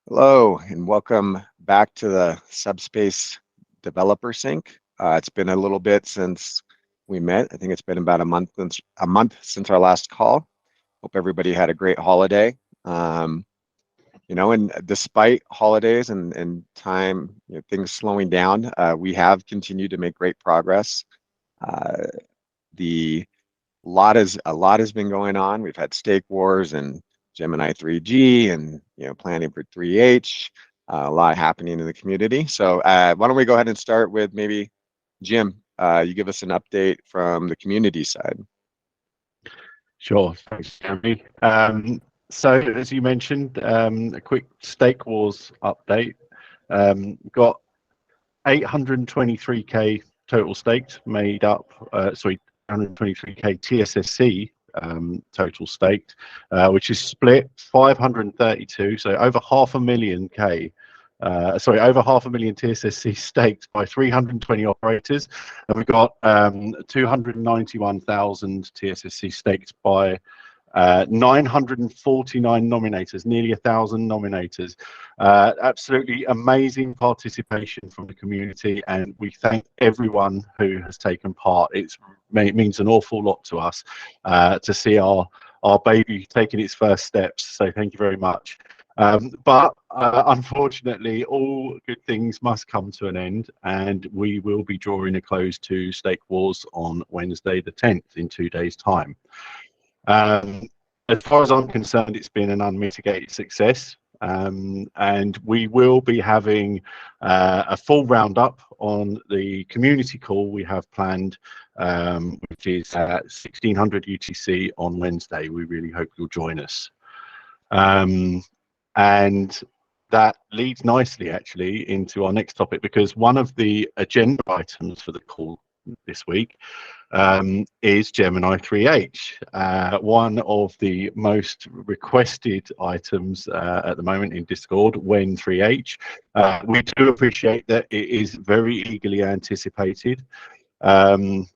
Hello, and welcome back to the Subspace Developer Sync. It's been a little bit since we met. I think it's been about a month since our last call. Hope everybody had a great holiday. Um, and despite holidays and time, things slowing down, we have continued to make great progress. Uh, the a lot has been going on. We've had stake wars and Gemini 3G and planning for 3H. A lot happening in the community. So why don't we go ahead and start with maybe Jim? You give us an update from the community side. Sure, thanks, Jeremy. So, as you mentioned, a quick stake wars update. Got 823k total staked, made up, 123k TSSC total staked, which is split 532, so over half a million TSSC staked by 320 operators, and we've got 291,000 TSSC staked by 949 nominators, nearly 1,000 nominators. Absolutely amazing participation from the community, and we thank everyone who has taken part. It means an awful lot to us to see our baby taking its first steps. So thank you very much. But unfortunately, all good things must come to an end, and we will be drawing a close to Stake Wars on Wednesday the 10th in 2 days' time. As far as I'm concerned, it's been an unmitigated success, and we will be having a full roundup on the community call we have planned, which is 1600 UTC on Wednesday. We really hope you'll join us. And that leads nicely, actually, into our next topic, because one of the agenda items for the call this week is Gemini 3H, one of the most requested items at the moment in Discord when 3H. We do appreciate that it is very eagerly anticipated. Jeremy's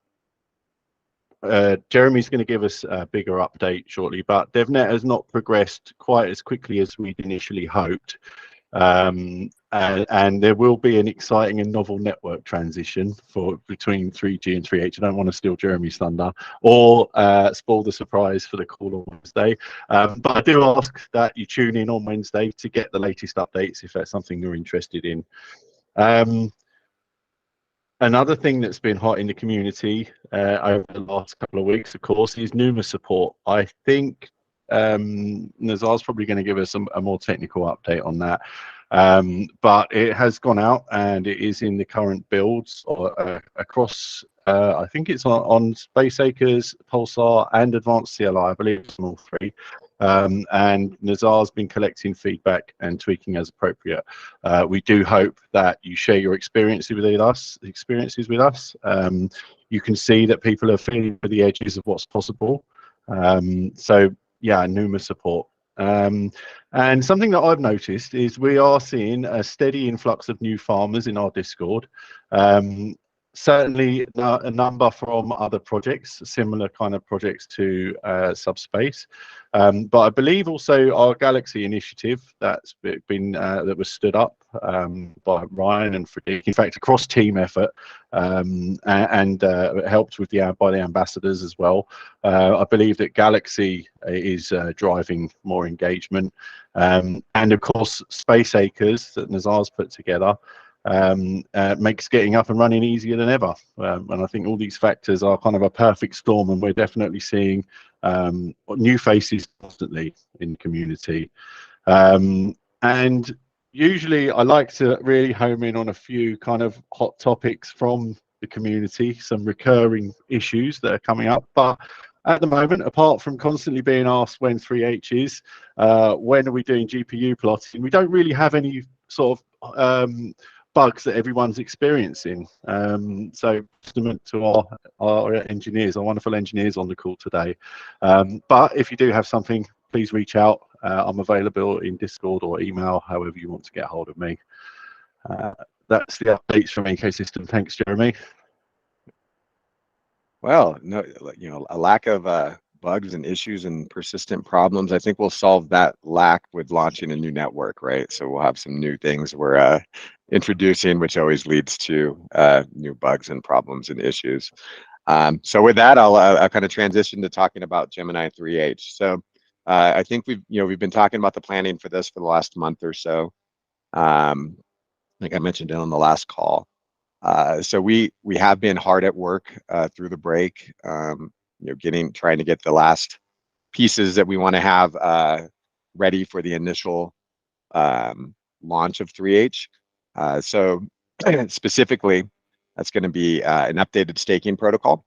going to give us a bigger update shortly, but DevNet has not progressed quite as quickly as we'd initially hoped. And there will be an exciting and novel network transition between 3G and 3H. I don't want to steal Jeremy's thunder or spoil the surprise for the call on Wednesday. But I do ask that you tune in on Wednesday to get the latest updates if that's something you're interested in. Another thing that's been hot in the community over the last couple of weeks, of course, is NUMA support. I think Nazar's probably going to give us a more technical update on that. But it has gone out and it is in the current builds across, I think it's on Space Acres, Pulsar, and Advanced CLI. I believe it's on all three. And Nazar's been collecting feedback and tweaking as appropriate. We do hope that you share your experiences with us. You can see that people are feeling for the edges of what's possible. So yeah, NUMA support. And something that I've noticed is we are seeing a steady influx of new farmers in our Discord. Certainly a number from other projects, similar kind of projects to Subspace. But I believe also our Galaxy initiative that was stood up by Ryan and Frederick, in fact, a cross-team effort, and helped with by the ambassadors as well. I believe that Galaxy is driving more engagement, and of course Space Acres that Nazar's put together makes getting up and running easier than ever. And I think all these factors are kind of a perfect storm, and we're definitely seeing new faces constantly in the community. And usually I like to really home in on a few kind of hot topics from the community, some recurring issues that are coming up. But at the moment, apart from constantly being asked when 3H is, when are we doing GPU plotting, we don't really have any sort of bugs that everyone's experiencing. So testament to our engineers, our wonderful engineers on the call today. But if you do have something, please reach out. I'm available in Discord or email, however you want to get hold of me. That's the updates from Ecosystem. Thanks, Jeremy. Well, no, a lack of bugs and issues and persistent problems. I think we'll solve that lack with launching a new network, right? So we'll have some new things we're introducing, which always leads to new bugs and problems and issues. So with that, I'll kind of transition to talking about Gemini 3H. So I think we've been talking about the planning for this for the last month or so. Like I mentioned it on the last call. So we have been hard at work through the break, trying to get the last pieces that we want to have ready for the initial launch of 3H. So specifically, that's going to be an updated staking protocol,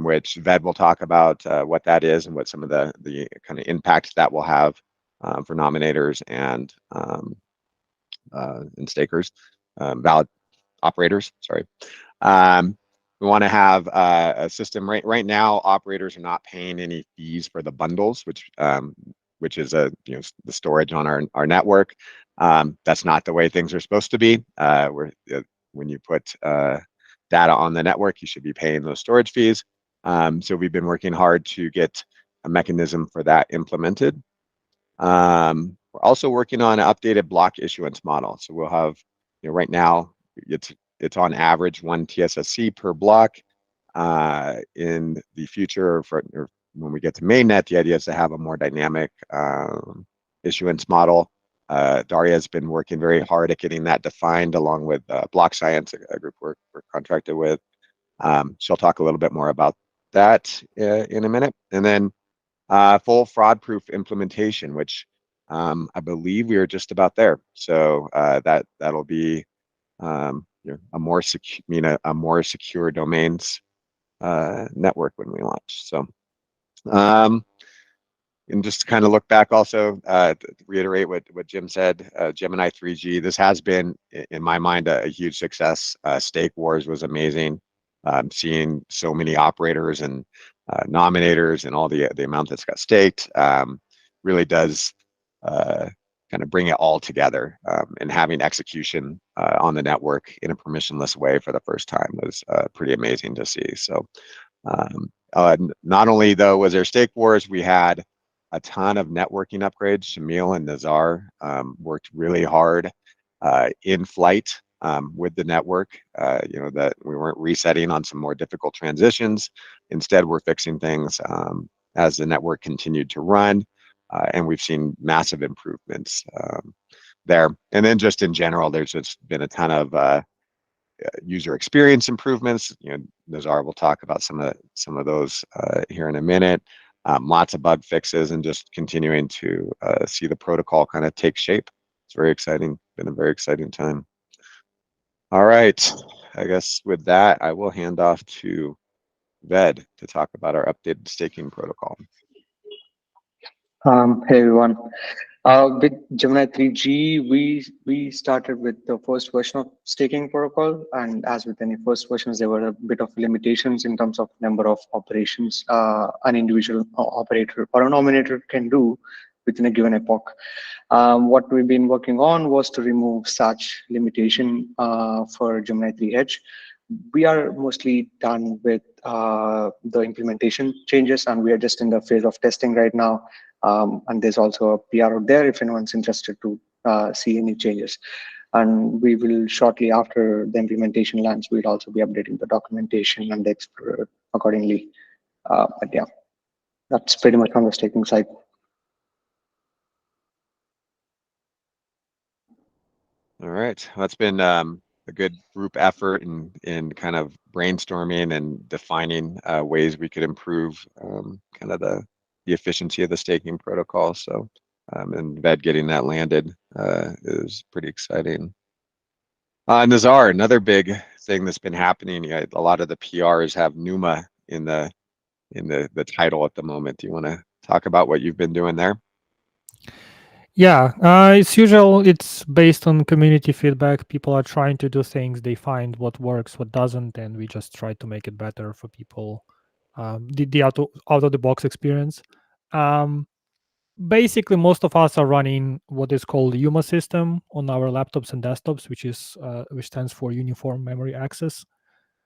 which Ved will talk about what that is and what some of the kind of impact that will have for nominators and stakers, valid operators. Sorry. We want to have a system right now. Operators are not paying any fees for the bundles, which is the storage on our network. That's not the way things are supposed to be. When you put data on the network, you should be paying those storage fees. So we've been working hard to get a mechanism for that implemented. We're also working on an updated block issuance model. So we'll have, right now it's on average 1 TSSC per block. In the future, or when we get to mainnet, the idea is to have a more dynamic issuance model. Daria has been working very hard at getting that defined, along with Block Science, a group we're contracted with. She'll talk a little bit more about that in a minute. And then full fraud-proof implementation, which I believe we are just about there. So that'll be a more secure domains network when we launch. So, and just to kind of look back also, to reiterate what Jim said, Gemini 3G, this has been, in my mind, a huge success. Stake Wars was amazing. Seeing so many operators and nominators and all the amount that's got staked really does kind of bring it all together. And having execution on the network in a permissionless way for the first time was pretty amazing to see. So not only though was there Stake Wars, we had a ton of networking upgrades. Shamil and Nazar worked really hard in flight with the network. That we weren't resetting on some more difficult transitions. Instead, we're fixing things as the network continued to run, and we've seen massive improvements there. And then just in general, there's just been a ton of user experience improvements. Nazar will talk about some of those here in a minute. Lots of bug fixes and just continuing to see the protocol kind of take shape. It's very exciting. Been a very exciting time. All right. I guess with that, I will hand off to Ved to talk about our updated staking protocol. Hey everyone. With Gemini 3G, we started with the first version of staking protocol, and as with any first versions, there were a bit of limitations in terms of number of operations an individual operator or a nominator can do within a given epoch. What we've been working on was to remove such limitation for Gemini 3H. We are mostly done with the implementation changes, and we are just in the phase of testing right now. And there's also a PR out there if anyone's interested to see any changes. And we will shortly after the implementation lands, we'll also be updating the documentation and the Explorer accordingly. But yeah, that's pretty much on the staking side. All right, well, that's been a good group effort in kind of brainstorming and defining ways we could improve kind of the efficiency of the staking protocol. So, and Ved getting that landed is pretty exciting. Nazar, another big thing that's been happening. A lot of the PRs have NUMA in the title at the moment. Do you want to talk about what you've been doing there? Yeah, it's usual. It's based on community feedback. People are trying to do things. They find what works, what doesn't, and we just try to make it better for people. The out of the box experience. Basically, most of us are running what is called the UMA system on our laptops and desktops, which stands for Uniform Memory Access.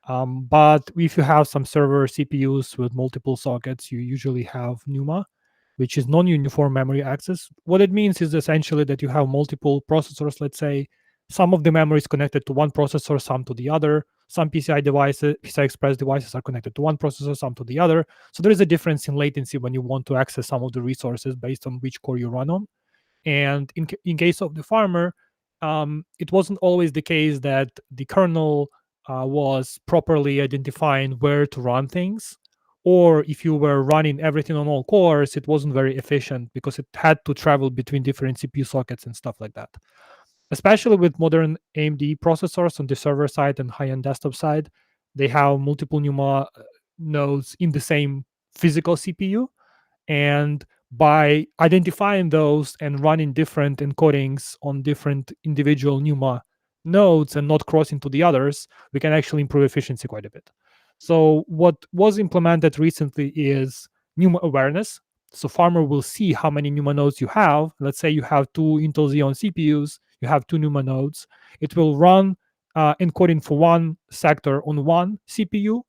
But if you have some server CPUs with multiple sockets, you usually have NUMA, which is non-uniform memory access. What it means is essentially that you have multiple processors. Let's say some of the memory is connected to one processor, some to the other. Some PCI devices, PCI Express devices are connected to one processor, some to the other. So there is a difference in latency when you want to access some of the resources based on which core you run on. And in case of the farmer, it wasn't always the case that the kernel was properly identifying where to run things. Or if you were running everything on all cores, it wasn't very efficient because it had to travel between different CPU sockets and stuff like that. Especially with modern AMD processors on the server side and high-end desktop side, they have multiple NUMA nodes in the same physical CPU. And by identifying those and running different encodings on different individual NUMA nodes and not crossing to the others, we can actually improve efficiency quite a bit. So what was implemented recently is NUMA awareness. So farmer will see how many NUMA nodes you have. Let's say you have 2 Intel Xeon CPUs, you have 2 NUMA nodes. It will run encoding for one sector on one CPU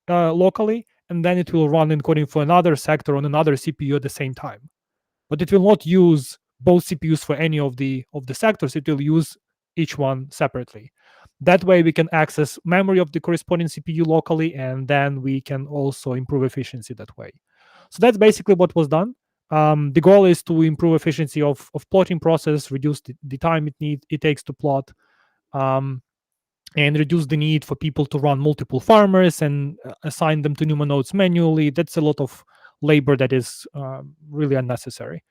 locally, and then it will run encoding for another sector on another CPU at the same time. But it will not use both CPUs for any of the sectors. It will use each one separately. That way, we can access memory of the corresponding CPU locally, and then we can also improve efficiency that way. So that's basically what was done. The goal is to improve efficiency of plotting process, reduce the time it takes to plot, and reduce the need for people to run multiple farmers and assign them to NUMA nodes manually. That's a lot of labor that is really unnecessary.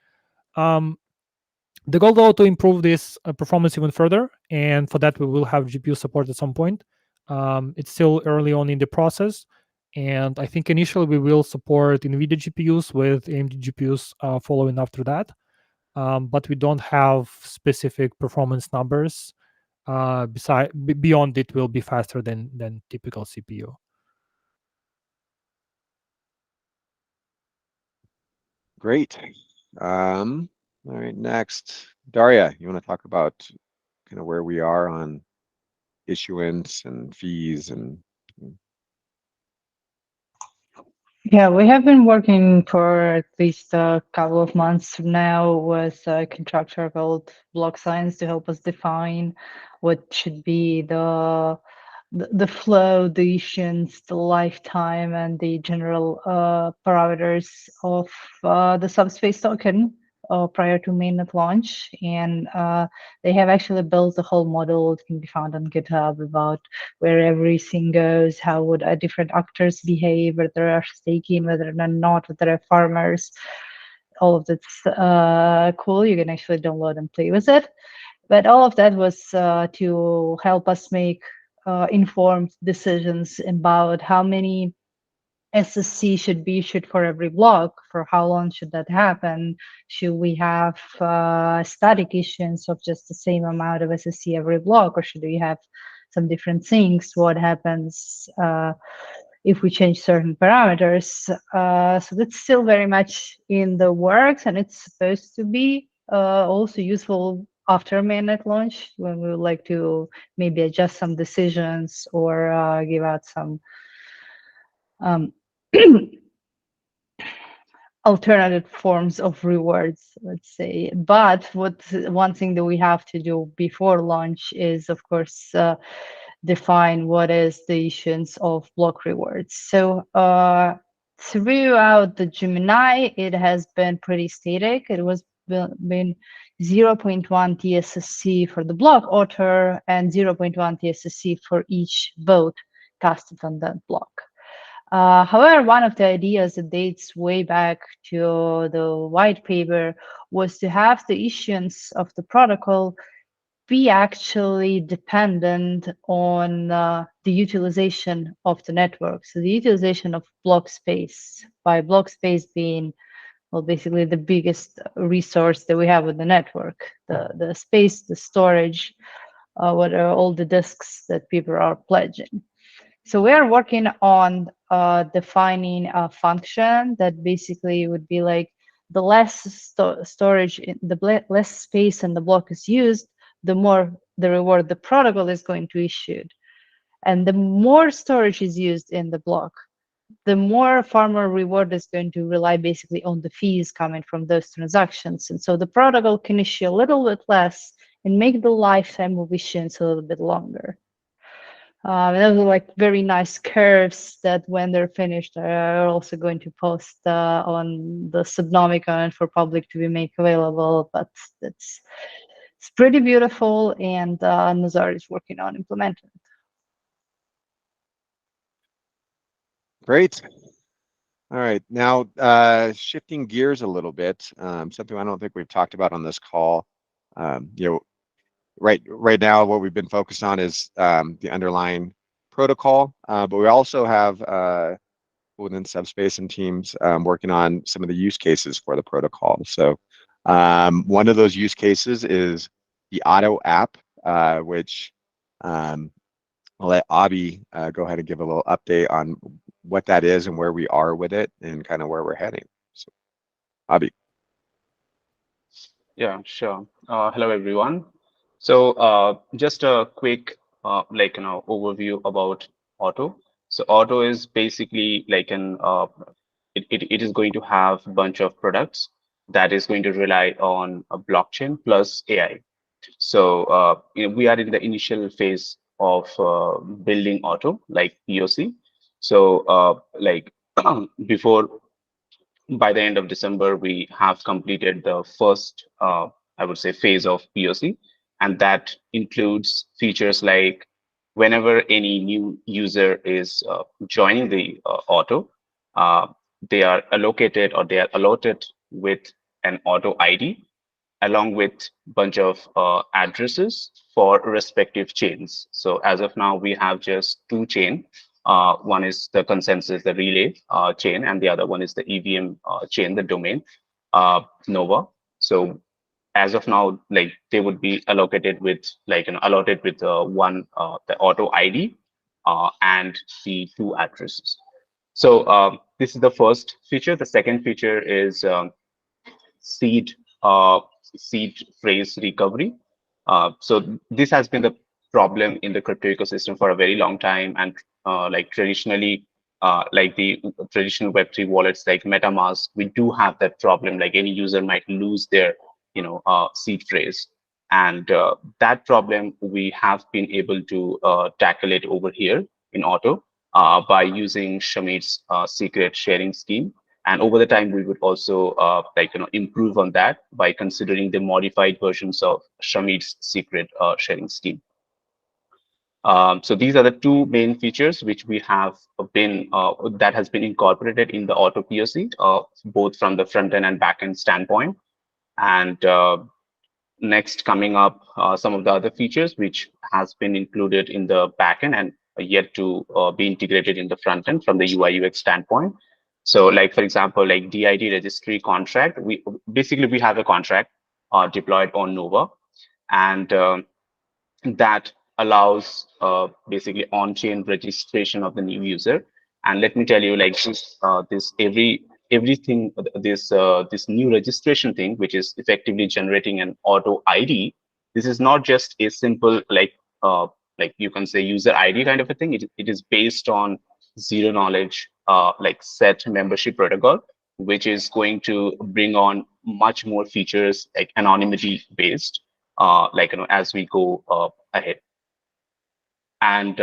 The goal, though, to improve this performance even further, and for that we will have GPU support at some point. It's still early on in the process, and I think initially we will support NVIDIA GPUs with AMD GPUs following after that. But we don't have specific performance numbers. Beyond it will be faster than typical CPU. Great. All right, next, Daria, you want to talk about kind of where we are on issuance and fees and Yeah, we have been working for at least a couple of months now with a contractor called Block Science to help us define what should be the flow, the issuance, the lifetime, and the general parameters of the Subspace token prior to mainnet launch. And they have actually built a whole model. It can be found on GitHub about where everything goes, how would different actors behave, whether they are staking, whether they're not, whether they're farmers. All of that's cool. You can actually download and play with it. But all of that was to help us make informed decisions about how many SSC should be issued for every block, for how long should that happen? Should we have static issuance of just the same amount of SSC every block, or should we have some different things? What happens if we change certain parameters? So that's still very much in the works, and it's supposed to be also useful after mainnet launch, when we would like to maybe adjust some decisions or give out some alternative forms of rewards, let's say. But one thing that we have to do before launch is, of course, define what is the issuance of block rewards. So throughout the Gemini, it has been pretty static. It was been 0.1 TSSC for the block author and 0.1 TSSC for each vote casted on that block. However, one of the ideas that dates way back to the white paper was to have the issuance of the protocol be actually dependent on the utilization of the network. So the utilization of block space, by block space being, well, basically the biggest resource that we have in the network, the space, the storage, what are all the disks that people are pledging. So we are working on defining a function that basically would be like the less storage, the less space in the block is used, the more the reward the protocol is going to issue. And the more storage is used in the block, the more farmer reward is going to rely basically on the fees coming from those transactions. And so the protocol can issue a little bit less and make the lifetime of issuance a little bit longer. And those are like very nice curves that when they're finished are also going to post on the Subnomicon for public to be made available. But it's pretty beautiful, and Nazar is working on implementing it. Great. All right, now shifting gears a little bit, something I don't think we've talked about on this call. You know, right now what we've been focused on is the underlying protocol, but we also have within Subspace and teams working on some of the use cases for the protocol. So one of those use cases is the Auto app, which I'll let Abhi go ahead and give a little update on what that is and where we are with it and kind of where we're heading. So, Abhi. Yeah, sure. Hello, everyone. So just a quick overview about Auto. So Auto is basically like it is going to have a bunch of products that is going to rely on a blockchain plus AI. So we are in the initial phase of building Auto, like POC. So before by the end of December, we have completed the first, I would say, phase of POC, and that includes features like whenever any new user is joining the Auto, uh, they are allocated or they are allotted with an Auto ID along with a bunch of addresses for respective chains. So as of now, we have just two chain. One is the consensus, the relay chain, and the other one is the EVM chain, the domain, Nova. So as of now, like they would be allocated with allotted with one the Auto ID and the two addresses. So this is the first feature. The second feature is seed uh, seed phrase recovery. So this has been the problem in the crypto ecosystem for a very long time, and like traditionally, like the traditional Web3 wallets like MetaMask, we do have that problem. Like any user might lose their seed phrase, and that problem we have been able to tackle it over here in Auto by using Shamit's secret sharing scheme. And over the time, we would also improve on that by considering the modified versions of Shamit's secret sharing scheme. So these are the two main features which we have been that has been incorporated in the Auto POC, both from the front end and back end standpoint. And next, coming up, some of the other features which has been included in the backend and yet to be integrated in the front end from the UI UX standpoint. So, like for example, like DID registry contract, we have a contract deployed on Nova, and that allows basically on-chain registration of the new user. And let me tell you, like everything this new registration thing, which is effectively generating an Auto ID. This is not just a simple like you can say user ID kind of a thing. It is based on zero knowledge like set membership protocol, which is going to bring on much more features like anonymity based as we go ahead. And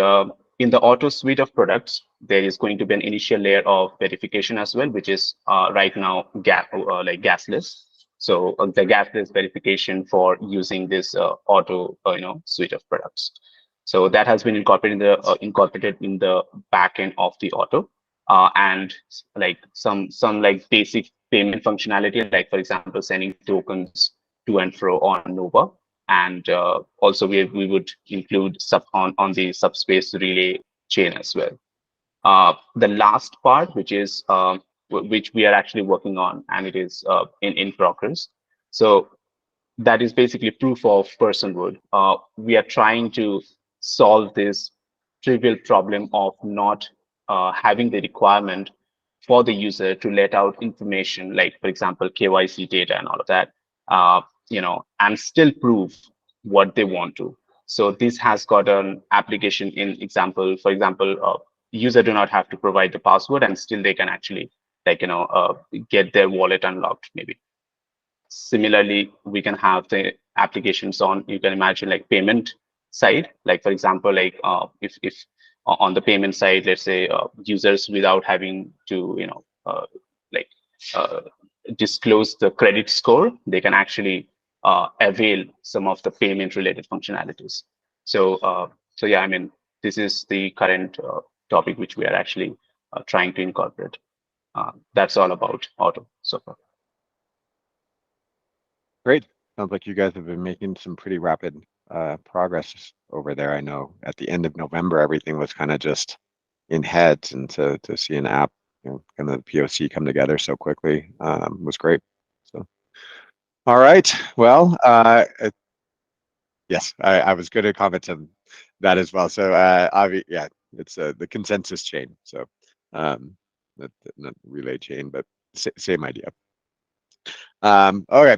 in the Auto suite of products, there is going to be an initial layer of verification as well, which is right now gasless. So the gasless verification for using this Auto suite of products. So that has been incorporated in the backend of the Auto, and like some like basic payment functionality, like for example, sending tokens to and fro on Nova. And also we would include on the Subspace relay chain as well. The last part, which is which we are actually working on, and it is in progress. So that is basically proof of personhood. We are trying to solve this trivial problem of not having the requirement for the user to let out information, like for example, KYC data and all of that, and still prove what they want to. So this has got an application in example. For example, user do not have to provide the password, and still they can actually get their wallet unlocked maybe. Similarly, we can have the applications on, you can imagine, like payment side. Like for example, like if on the payment side, let's say users without having to disclose the credit score, they can actually avail some of the payment related functionalities. So yeah, I mean, this is the current topic which we are actually trying to incorporate. That's all about Auto so far. Great. Sounds like you guys have been making some pretty rapid progress over there. I know at the end of November, everything was kind of just in heads, and to see an app, kind of the POC come together so quickly was great. So, all right. Well, yes, I was going to comment on that as well. So, yeah, it's the consensus chain. So, not relay chain, but same idea. Okay.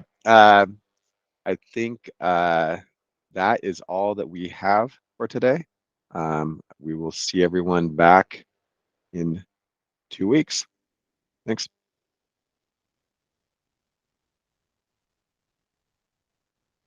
I think that is all that we have for today. We will see everyone back in 2 weeks. Thanks.